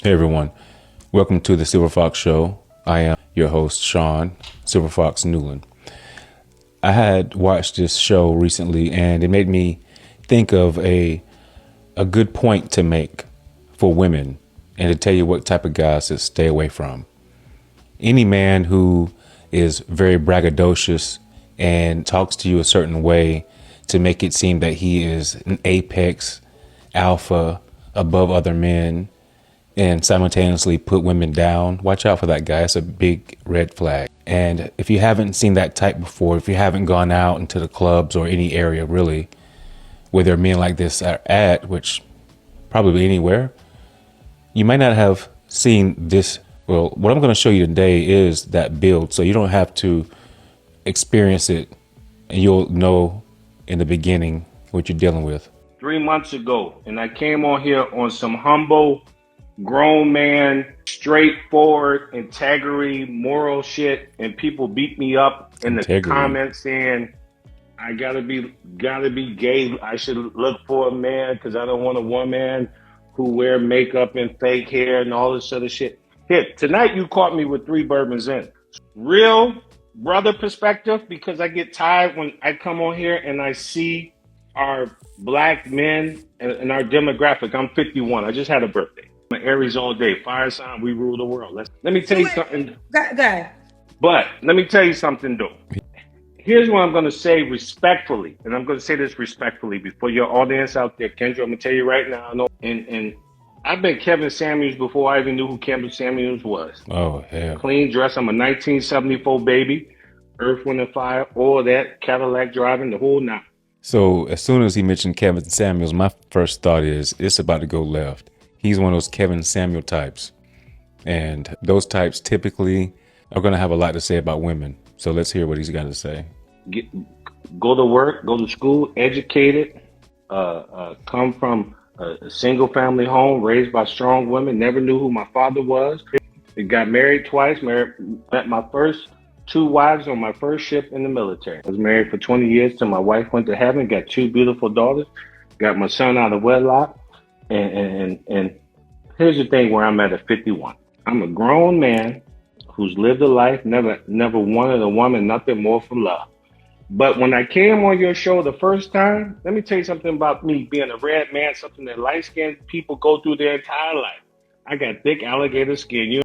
Hey everyone, welcome to the Silver Fox Show. I am your host, Sean Silver Fox Newland. I had watched this show recently and it made me think of a good point to make for women and to tell you what type of guys to stay away from. Any man who is very braggadocious and talks to you a certain way to make it seem that he is an apex alpha above other men and simultaneously put women down, watch out for that guy. It's a big red flag. And if you haven't seen that type before, if you haven't gone out into the clubs or any area really where there are men like this are at, which probably anywhere, you might not have seen this. Well, what I'm going to show you today is that build, so you don't have to experience it, and you'll know in the beginning what you're dealing with. 3 months ago, and I came on here on some humble, grown man, straightforward, integrity, moral shit, and people beat me up in the comments saying I gotta be gay. I should look for a man because I don't want a woman who wear makeup and fake hair and all this other shit. Here, tonight you caught me with 3 bourbons in. Real brother perspective, because I get tired when I come on here and I see our black men and our demographic. I'm 51. I just had a birthday. I'm an Aries all day. Fire sign, we rule the world. Let me tell you something. Go. But let me tell you something, though. Here's what I'm going to say respectfully, and I'm going to say this respectfully before your audience out there. Kendra, I'm going to tell you right now, I know, and I've been Kevin Samuels before I even knew who Kevin Samuels was. Oh, hell. Clean dress. I'm a 1974 baby. Earth, Wind, and Fire. All that. Cadillac driving, the whole nine. So as soon as he mentioned Kevin Samuels, my first thought is it's about to go left. He's one of those Kevin Samuel types. And those types typically are going to have a lot to say about women. So let's hear what he's got to say. Go to work, go to school, educated, come from a single family home, raised by strong women, never knew who my father was. Got married twice, met my first 2 wives on my first ship in the military. I was married for 20 years till my wife went to heaven, got 2 beautiful daughters, got my son out of wedlock. And here's the thing where I'm at 51. I'm a grown man who's lived a life, never wanted a woman, nothing more from love. But when I came on your show the first time, let me tell you something about me being a red man, something that light-skinned people go through their entire life. I got thick alligator skin.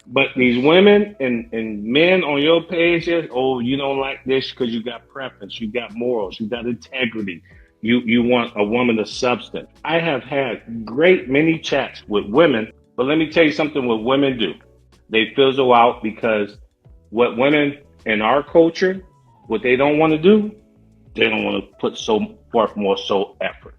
But these women and men on your page, oh, you don't like this because you got preference, you got morals, you got integrity. You want a woman of substance. I have had great many chats with women, but let me tell you something what women do. They fizzle out because what women in our culture, what they don't want to do, they don't want to put so forth more so effort.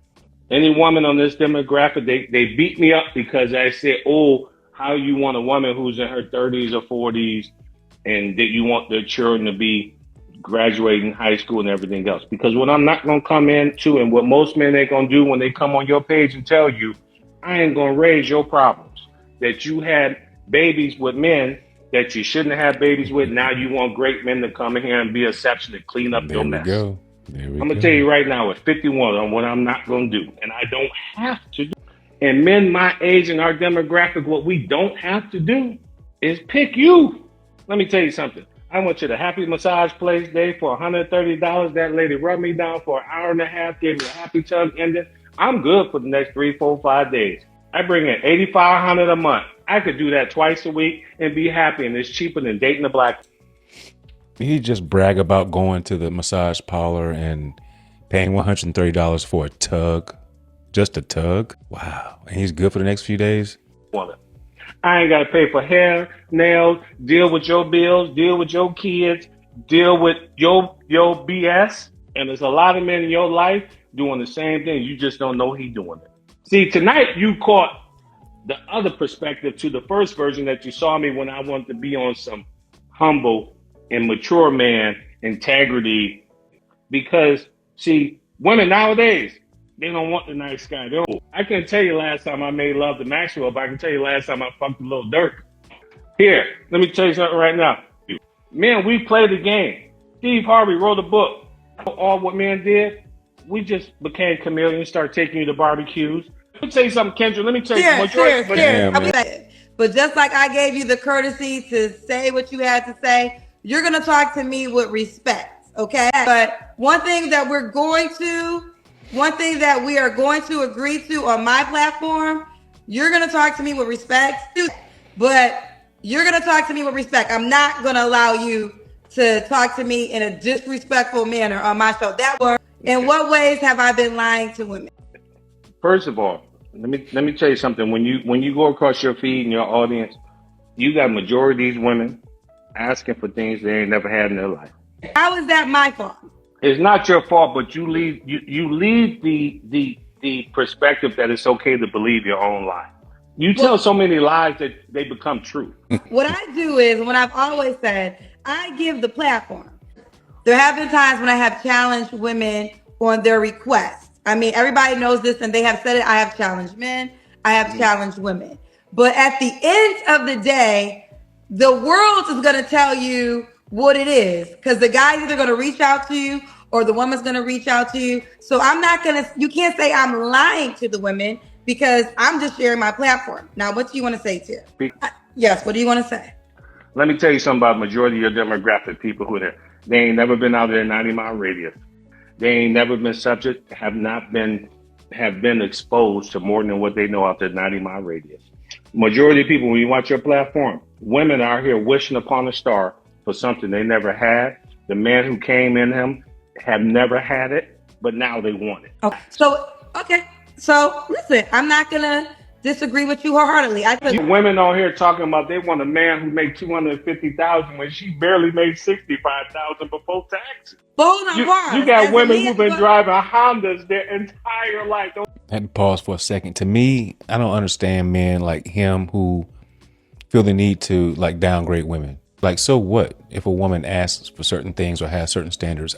Any woman on this demographic, they beat me up because I said, oh, how you want a woman who's in her 30s or 40s and that you want their children to be graduating high school and everything else. Because what I'm not going to come into and what most men ain't going to do when they come on your page and tell you, I ain't going to raise your problems. That you had babies with men that you shouldn't have babies with. Now you want great men to come in here and be exception to clean up your mess. I'm going to tell you right now at 51 on what I'm not going to do. And I don't have to do. And men my age and our demographic, what we don't have to do is pick you. Let me tell you something. I went to the Happy Massage Place day for $130. That lady rubbed me down for an hour and a half, gave me a happy tug ending. I'm good for the next 3, 4, 5 days. I bring in $8,500 a month. I could do that twice a week and be happy, and it's cheaper than dating a black. He just brag about going to the massage parlor and paying $130 for a tug. Just a tug? Wow. And he's good for the next few days? I ain't got to pay for hair, nails, deal with your bills, deal with your kids, deal with your BS. And there's a lot of men in your life doing the same thing. You just don't know he doing it. See, tonight you caught the other perspective to the first version that you saw me when I wanted to be on some humble and mature man integrity. Because, see, women nowadays, they don't want the nice guy. I can't tell you last time I made love to Maxwell, but I can tell you last time I fucked a little Dirk. Here, let me tell you something right now. Men, we play the game. Steve Harvey wrote a book. All what men did, we just became chameleons, started taking you to barbecues, Let me tell you something, Kendra. Let me tell you something. But just like I gave you the courtesy to say what you had to say, you're going to talk to me with respect, okay? But one thing that we are going to agree to on my platform, you're going to talk to me with respect, but you're going to talk to me with respect. I'm not going to allow you to talk to me in a disrespectful manner on my show. In what ways have I been lying to women? First of all, let me tell you something. When you go across your feed and your audience, you got majority of these women asking for things they ain't never had in their life. How is that my fault? It's not your fault, but you leave the perspective that it's okay to believe your own lie. You tell so many lies that they become true. What I do is, what I've always said, I give the platform. There have been times when I have challenged women on their requests. I mean, everybody knows this and they have said it. I have challenged men. I have challenged women. But at the end of the day, the world is going to tell you what it is, because the guy's either going to reach out to you or the woman's going to reach out to you. So I'm not going to, you can't say I'm lying to the women because I'm just sharing my platform. Now, what do you want to say, Tia? Yes, what do you want to say? Let me tell you something about majority of your demographic, people who are there. They ain't never been out of their 90-mile radius. They ain't never been subject, have been exposed to more than what they know out their 90-mile radius. Majority of people, when you watch your platform, women are here wishing upon a star for something they never had. The man who came in them have never had it, but now they want it. Okay. So listen, I'm not gonna disagree with you wholeheartedly. Women on here talking about they want a man who make $250,000 when she barely made $65,000 before taxes. You got women who've been driving Hondas their entire life. I had to pause for a second. To me, I don't understand men like him who feel the need to like downgrade women. Like, so what if a woman asks for certain things or has certain standards?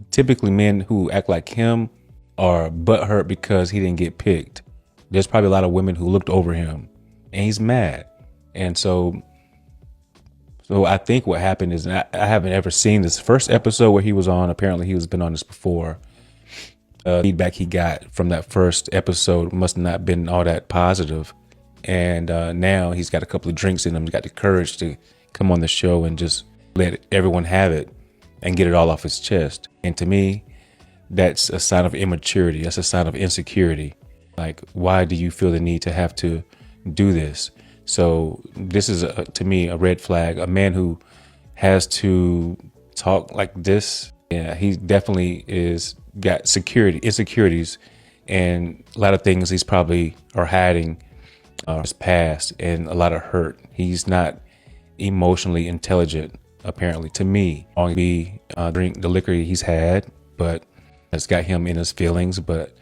Typically men who act like him are butthurt because he didn't get picked. There's probably a lot of women who looked over him and he's mad. And so I think what happened is, I haven't ever seen this first episode where he was on. Apparently he was been on this before. Feedback he got from that first episode must not have been all that positive. And now he's got a couple of drinks in him. He's got the courage to come on the show and just let everyone have it and get it all off his chest. And to me, that's a sign of immaturity. That's a sign of insecurity. Like, why do you feel the need to have to do this? So this is, to me, a red flag. A man who has to talk like this, yeah, he definitely got insecurities, and a lot of things he's probably are hiding his past, and a lot of hurt. He's not emotionally intelligent, apparently, to me. He drink the liquor he's had, but it's got him in his feelings. But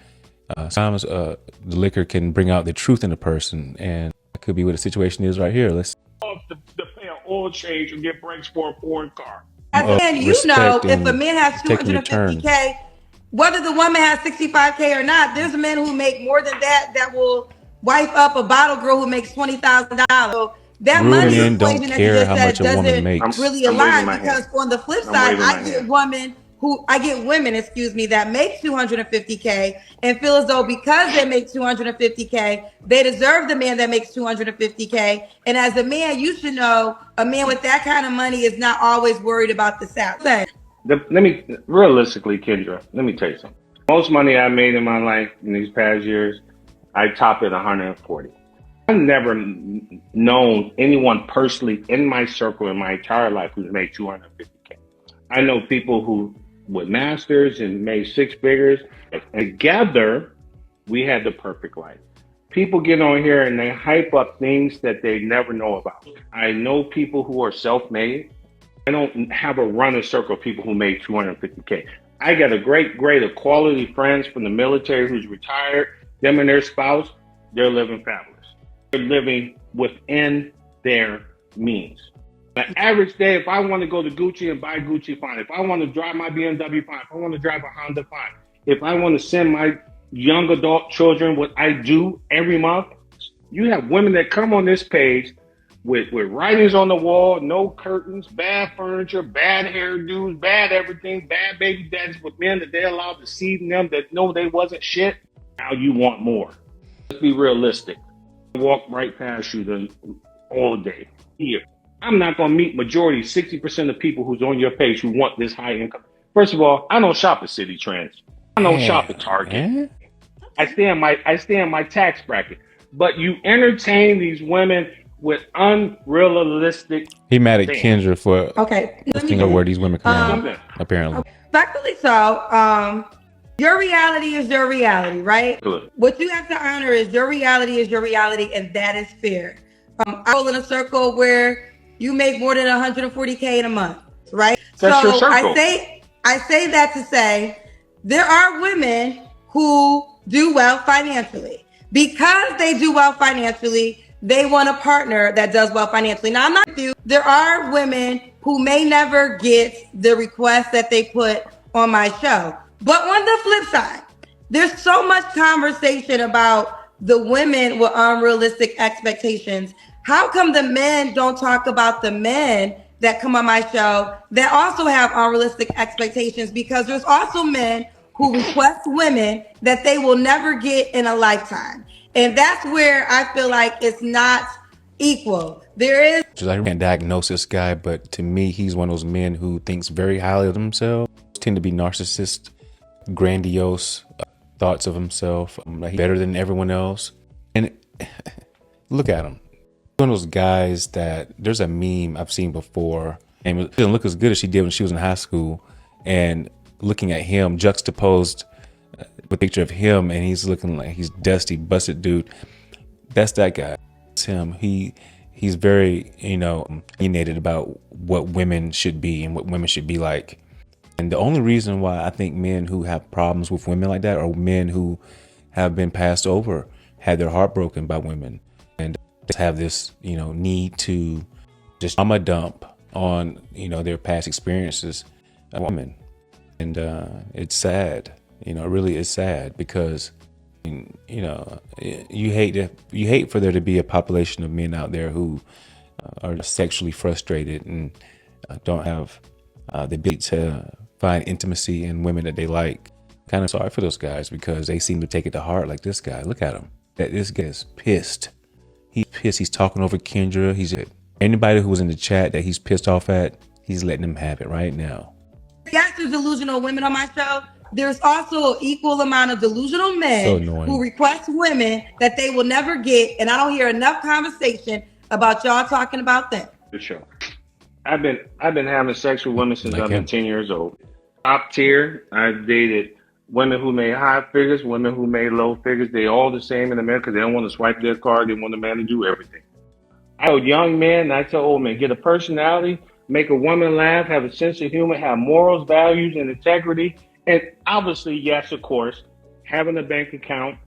sometimes the liquor can bring out the truth in a person, and that could be what the situation is right here. Let's to pay an oil change or get brakes for a foreign car. And you know, if a man has 250K, whether the woman has 65K or not, there's men who make more than that will wipe up a bottle girl who makes $20,000. So that money equation that you just said doesn't really align, because on the flip side, I get women that make 250K and feel as though because they make 250K, they deserve the man that makes 250K. And as a man, you should know a man with that kind of money is not always worried about the salary. Realistically, Kendra, let me tell you something. Most money I made in my life in these past years, I top it 140. I've never known anyone personally in my circle in my entire life who's made 250K. I know people who with masters and made six figures. And together, we had the perfect life. People get on here and they hype up things that they never know about. I know people who are self-made. I don't have a running circle of people who made 250K. I got a great of quality friends from the military who's retired. Them and their spouse, they're living fabulous. They're living within their means. The average day, if I want to go to Gucci and buy Gucci, fine. If I want to drive my BMW, fine. If I want to drive a Honda, fine. If I want to send my young adult children what I do every month, you have women that come on this page with writings on the wall, no curtains, bad furniture, bad hairdos, bad everything, bad baby daddies with men that they allowed to see them that know they wasn't shit. Now you want more. Let's be realistic. I walk right past you all day. Here, I'm not going to meet majority, 60% of people who's on your page who want this high income. First of all, I don't shop at City Trends. I don't shop at Target. I stay in my tax bracket. But you entertain these women with unrealistic. He mad at Kendra for listing of where these women come from, apparently. Respectfully so. Your reality is your reality, right? Good. What you have to honor is your reality, and that is fair. I roll in a circle where you make more than 140K in a month, right? That's your circle. I say that to say there are women who do well financially. Because they do well financially, they want a partner that does well financially. Now, I'm not with you. There are women who may never get the request that they put on my show. But on the flip side, there's so much conversation about the women with unrealistic expectations. How come the men don't talk about the men that come on my show that also have unrealistic expectations? Because there's also men who request women that they will never get in a lifetime. And that's where I feel like it's not equal. There is. I can't diagnose this guy, but to me, he's one of those men who thinks very highly of himself, tend to be narcissist, grandiose thoughts of himself, like he's better than everyone else. And look at him. One of those guys that there's a meme I've seen before, and it didn't look as good as she did when she was in high school. And looking at him juxtaposed with a picture of him, and he's looking like he's dusty, busted dude. That's that guy. It's him. He's very, opinionated about what women should be and what women should be like. And the only reason why I think men who have problems with women like that are men who have been passed over, had their heart broken by women, and have this, need to just trauma dump on, their past experiences of women. And it's sad, it really is sad, because, you hate for there to be a population of men out there who are sexually frustrated and don't have the ability to find intimacy in women that they like. Kind of sorry for those guys, because they seem to take it to heart. Like this guy, look at him. This guy is pissed. He's pissed. He's talking over Kendra. Anybody who was in the chat that he's pissed off at, he's letting them have it right now. Yes, there's delusional women on my show. There's also an equal amount of delusional men who request women that they will never get, and I don't hear enough conversation about y'all talking about them. For sure. I've been having sex with women since I've been 10 years old. Top tier. I've dated women who made high figures, women who made low figures. They all the same in America. They don't want to swipe their card. They want a man to do everything. I tell young men, and I tell old men, get a personality, make a woman laugh, have a sense of humor, have morals, values, and integrity. And obviously, yes, of course, having a bank account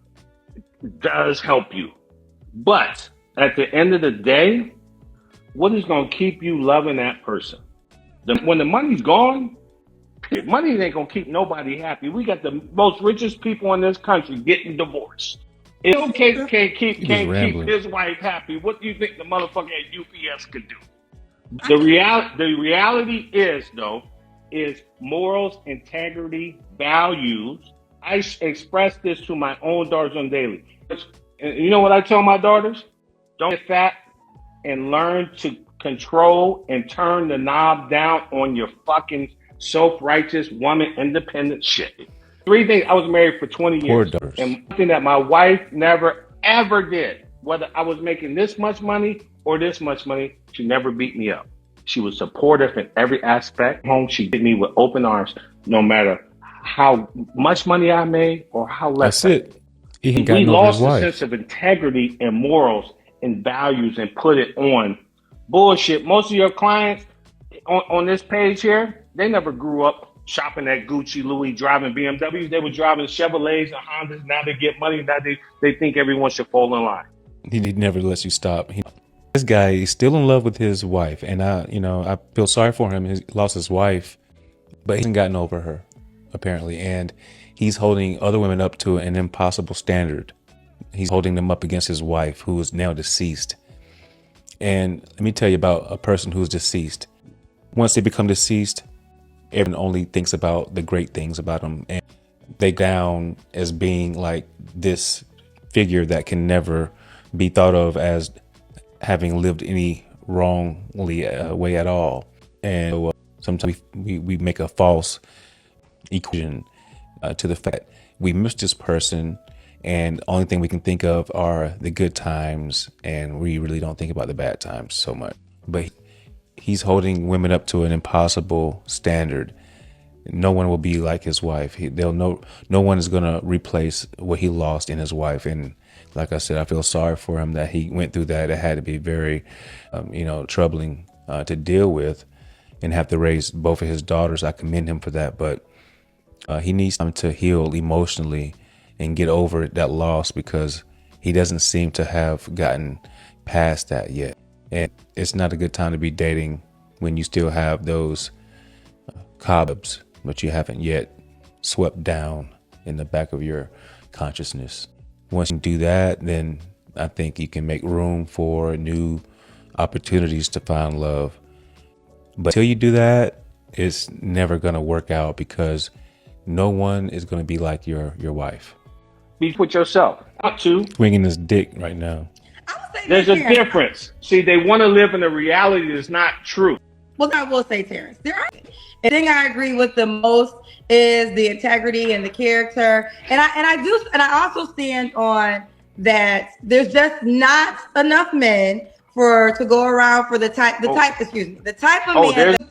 does help you. But at the end of the day, what is going to keep you loving that person? When the money's gone, money ain't going to keep nobody happy. We got the most richest people in this country getting divorced. If Bill Gates can't keep his wife happy, what do you think the motherfucker at UPS could do? The reality is, though, is morals, integrity, values. I express this to my own daughters on daily. And you know what I tell my daughters? Don't get fat and learn to control and turn the knob down on your fucking self-righteous, woman, independent shit. 3 things. I was married for 20 years. And one thing that my wife never, ever did, whether I was making this much money or this much money, she never beat me up. She was supportive in every aspect. Home, she did me with open arms, no matter how much money I made or how less. That's it. We lost the sense of integrity and morals and values and put it on bullshit. Most of your clients on this page here, they never grew up shopping at Gucci, Louis, driving BMWs. They were driving Chevrolets and Hondas. Now they get money. Now they think everyone should fall in line. He never lets you stop. This guy is still in love with his wife, and I feel sorry for him. He lost his wife, but he hasn't gotten over her, apparently, and he's holding other women up to an impossible standard. He's holding them up against his wife, who is now deceased. And let me tell you about a person who's deceased. Once they become deceased, everyone only thinks about the great things about them. And they down as being like this figure that can never be thought of as having lived any wrongly way at all. And sometimes we make a false equation to the fact we miss this person, and the only thing we can think of are the good times, and we really don't think about the bad times so much. But he's holding women up to an impossible standard. No one will be like his wife. No one is going to replace what he lost in his wife. And like I said, I feel sorry for him that he went through that. It had to be very, troubling to deal with, and have to raise both of his daughters. I commend him for that, but he needs time to heal emotionally and get over that loss, because he doesn't seem to have gotten past that yet. And it's not a good time to be dating when you still have those cobwebs, but you haven't yet swept down in the back of your consciousness. Once you do that, then I think you can make room for new opportunities to find love. But until you do that, it's never going to work out, because no one is going to be like your wife. Be with yourself. Not to. Swinging his dick right now. There's a difference. See, they want to live in a reality that's not true. Well, I will say, Terrence, the thing I agree with the most is the integrity and the character, and I also stand on that. There's just not enough men to go around for the type of man that's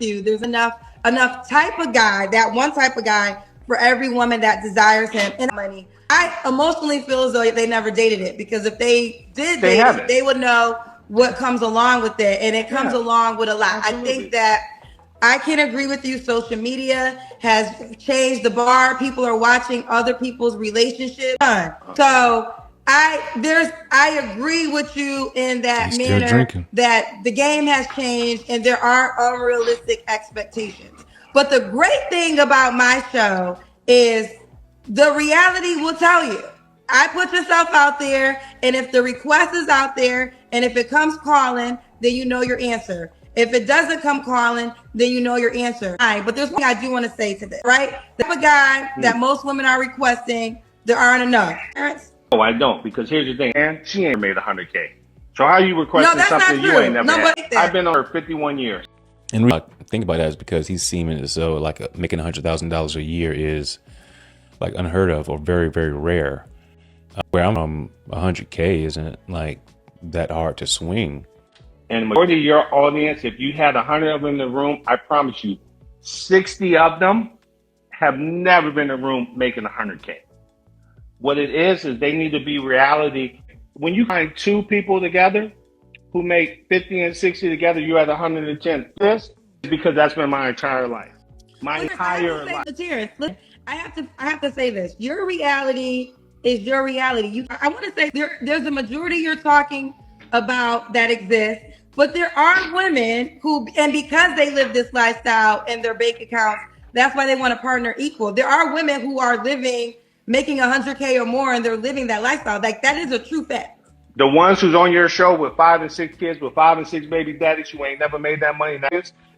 you. There's enough type of guy, that one type of guy for every woman that desires him and money. I emotionally feel as though they never dated it, because if they did date it, they would know what comes along with it, and it comes along with a lot. Absolutely. I think that I can agree with you. Social media has changed the bar. People are watching other people's relationships. So I agree with you in that manner, that the game has changed and there are unrealistic expectations. But the great thing about my show is the reality will tell you. I put yourself out there, and if the request is out there, and if it comes calling, then you know your answer. If it doesn't come calling, then you know your answer. But there's one thing I do want to say to this, right? The type of guy that most women are requesting, there aren't enough. No, I don't, because here's the thing, man. She ain't made 100K. So how you requesting something you ain't never had? I've been on her 51 years. And think about that is because he's seeming as though like making $100,000 a year is like unheard of or very, very rare. Where I'm from, 100K isn't like that hard to swing. And the majority of your audience, if you had 100 of them in the room, I promise you, 60 of them have never been in a room making 100K. What it is they need to be reality. When you find two people together who make 50 and 60 together, you're at 110. This is because that's been my entire life. My entire life. I have to say this. Your reality is your reality. I want to say there's a majority you're talking about that exists, but there are women who, and because they live this lifestyle in their bank accounts, that's why they want a partner equal. There are women who are making 100K or more, and they're living that lifestyle. Like, that is a true fact. The ones who's on your show with 5 and 6 kids, with 5 and 6 baby daddies who ain't never made that money,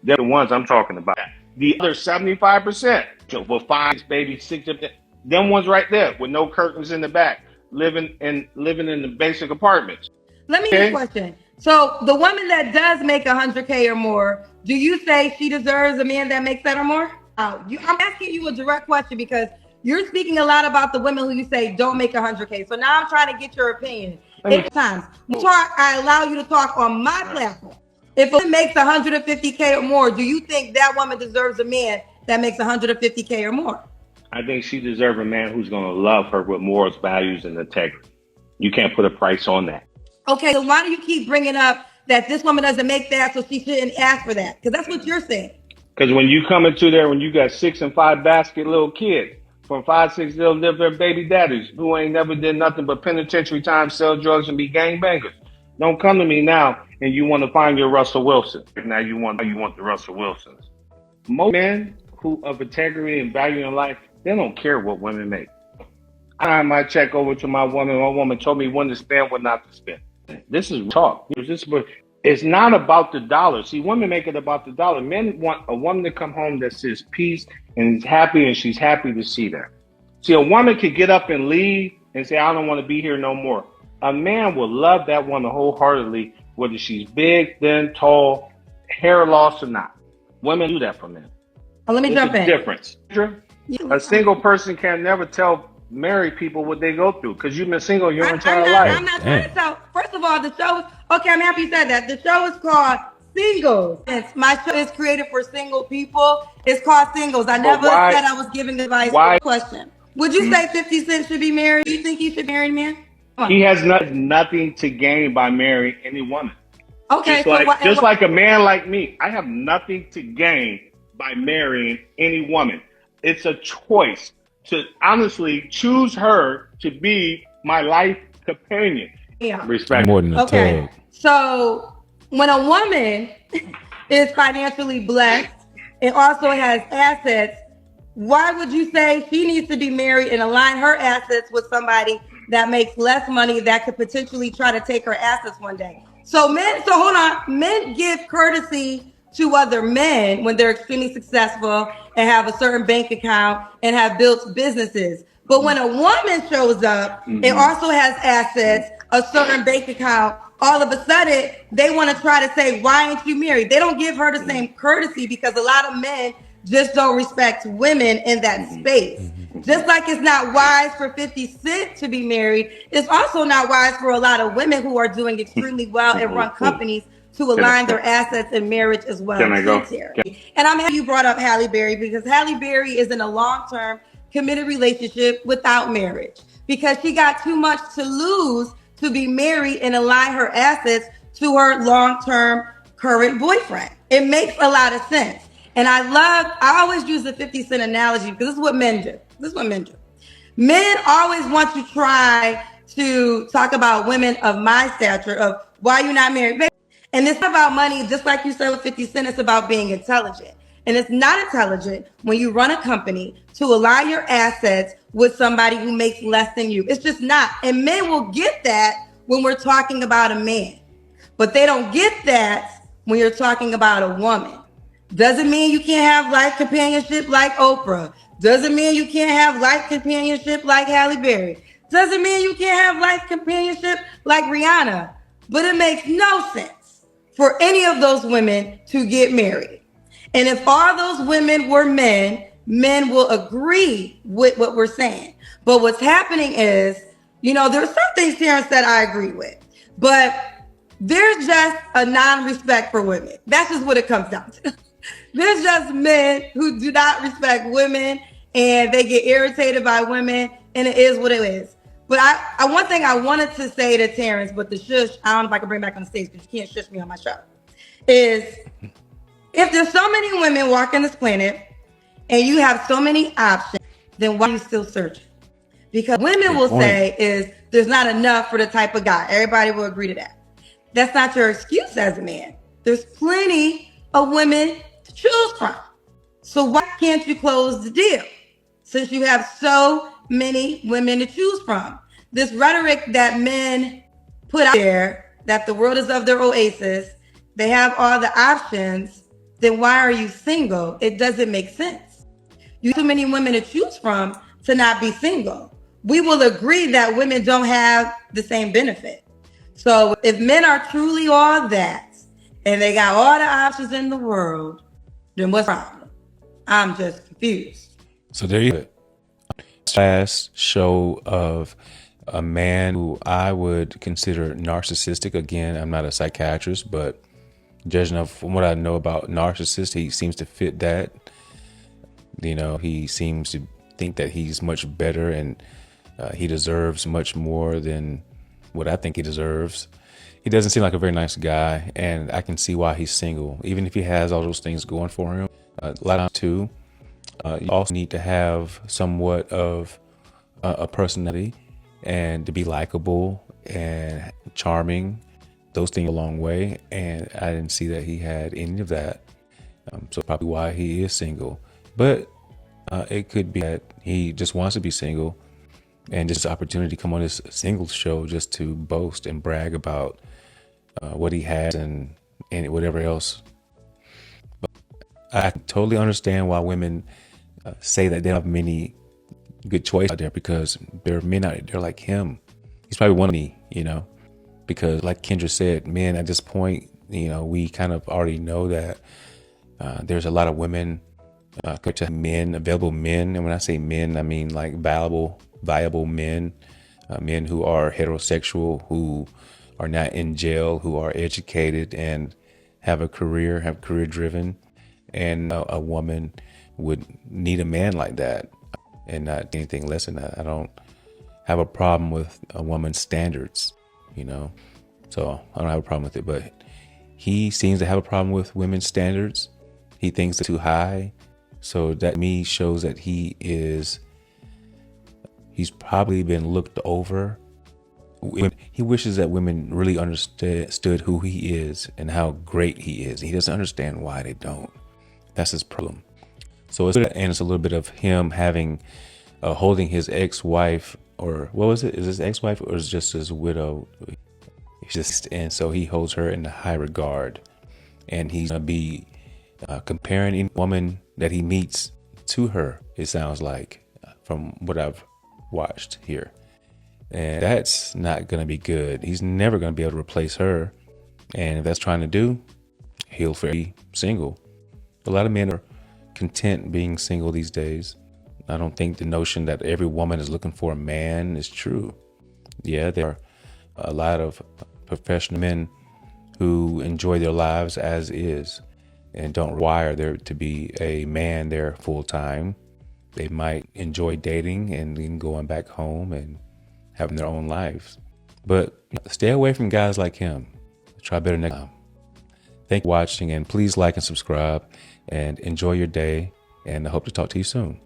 they're the ones I'm talking about. The other 75%, with 5 babies, 6 of them, them ones right there with no curtains in the back, living in the basic apartments. Let me ask you a question. So the woman that does make 100K or more, do you say she deserves a man that makes that or more? I'm asking you a direct question because you're speaking a lot about the women who you say don't make 100K. So now I'm trying to get your opinion. Times I allow you to talk on my platform. If a woman makes 150K or more, do you think that woman deserves a man that makes 150K or more? I think she deserves a man who's going to love her with morals, values, and integrity. You can't put a price on that. Okay, so why do you keep bringing up that this woman doesn't make that, so she shouldn't ask for that? Because that's what you're saying. Because when you come into there, when you got 6 and 5 basket little kids, from 5, 6 little different baby daddies who ain't never did nothing but penitentiary time, sell drugs, and be gangbangers. Don't come to me now and you want to find your Russell Wilson. Now you want the Russell Wilsons. Most men who of integrity and value in life, they don't care what women make. I hand my check over to my woman. My woman told me when to spend, what not to spend. This is talk. It's not about the dollar. See, women make it about the dollar. Men want a woman to come home that says peace and is happy, and she's happy to see that. See, a woman could get up and leave and say, I don't want to be here no more. A man will love that woman wholeheartedly, whether she's big, thin, tall, hair loss or not. Women do that for men. Let me jump in. Difference. A single person can never tell married people what they go through because you've been single your entire life. I'm not trying to tell. First of all, the show is, okay, I'm happy you said that. The show is called Singles. My show is created for single people. It's called Singles. I never said I was giving advice. Question. Would you say 50 Cent should be married? Do you think he should be married, man? He has nothing to gain by marrying any woman. Okay. Just like a man like me, I have nothing to gain by marrying any woman. It's a choice to honestly choose her to be my life companion. Yeah. Respect. More than a tag. So when a woman is financially blessed and also has assets, why would you say she needs to be married and align her assets with somebody that makes less money that could potentially try to take her assets one day? So men give courtesy to other men when they're extremely successful and have a certain bank account and have built businesses. But when a woman shows up and also has assets, a certain bank account, all of a sudden they want to try to say, why ain't you married? They don't give her the same courtesy because a lot of men just don't respect women in that space. Just like it's not wise for 50 Cent to be married, it's also not wise for a lot of women who are doing extremely well and run companies to align their assets and marriage as well. Can I go? And I'm happy you brought up Halle Berry because Halle Berry is in a long-term committed relationship without marriage because she got too much to lose to be married and align her assets to her long-term current boyfriend. It makes a lot of sense. And I always use the 50 Cent analogy because this is what men do. Men always want to try to talk about women of my stature, of why you're not married. And it's not about money, just like you said with 50 Cent, it's about being intelligent. And it's not intelligent when you run a company to align your assets with somebody who makes less than you. It's just not. And men will get that when we're talking about a man. But they don't get that when you're talking about a woman. Doesn't mean you can't have life companionship like Oprah. Doesn't mean you can't have life companionship like Halle Berry. Doesn't mean you can't have life companionship like Rihanna. But it makes no sense for any of those women to get married. And if all those women were men, men will agree with what we're saying. But what's happening is, there's some things Terrence said I agree with. But there's just a non-respect for women. That's just what it comes down to. There's just men who do not respect women and they get irritated by women, and it is what it is. But one thing I wanted to say to Terrence, but the shush, I don't know if I can bring back on the stage because you can't shush me on my show, is if there's so many women walking this planet and you have so many options, then why are you still searching? Because women will say is there's not enough for the type of guy. Everybody will agree to that. That's not your excuse as a man. There's plenty of women to choose from. So why can't you close the deal since you have so many women to choose from? This rhetoric that men put out there that the world is of their oasis, they have all the options, then why are you single? It doesn't make sense. You have too many women to choose from to not be single. We will agree that women don't have the same benefit. So if men are truly all that and they got all the options in the world, then what's the problem? I'm just confused. So there you go. Last show of a man who I would consider narcissistic. Again, I'm not a psychiatrist, but judging from what I know about narcissists, he seems to fit that. He seems to think that he's much better and he deserves much more than what I think he deserves. He doesn't seem like a very nice guy, and I can see why he's single, even if he has all those things going for him. A lot of too. You also need to have somewhat of a personality and to be likable and charming. Those things go a long way, and I didn't see that he had any of that. So probably why he is single. But it could be that he just wants to be single and just an opportunity to come on this singles show just to boast and brag about what he has and whatever else. But I totally understand why women say that they have many good choice out there, because there are men out there like him. He's probably one of me, because like Kendra said, men at this point, we kind of already know that there's a lot of women, men, available men. And when I say men, I mean like viable men, men who are heterosexual, who are not in jail, who are educated and have career driven. And a woman would need a man like that and not anything less than that. I don't have a problem with a woman's standards, so I don't have a problem with it. But he seems to have a problem with women's standards. He thinks they're too high. So that me shows that he's probably been looked over. He wishes that women really understood who he is and how great he is. He doesn't understand why they don't. That's his problem. So it's a little bit of him having, holding his ex-wife, or what was it? Is his ex-wife or is it just his widow? And so he holds her in high regard, and he's gonna be comparing any woman that he meets to her. It sounds like, from what I've watched here, and that's not gonna be good. He's never gonna be able to replace her, and if that's trying to do, he'll be single. A lot of men are content being single these days. I don't think the notion that every woman is looking for a man is true. Yeah, there are a lot of professional men who enjoy their lives as is and don't require there to be a man there full time. They might enjoy dating and then going back home and having their own lives. But stay away from guys like him. Try better next time. Thank you for watching, and please like and subscribe, and enjoy your day, and I hope to talk to you soon.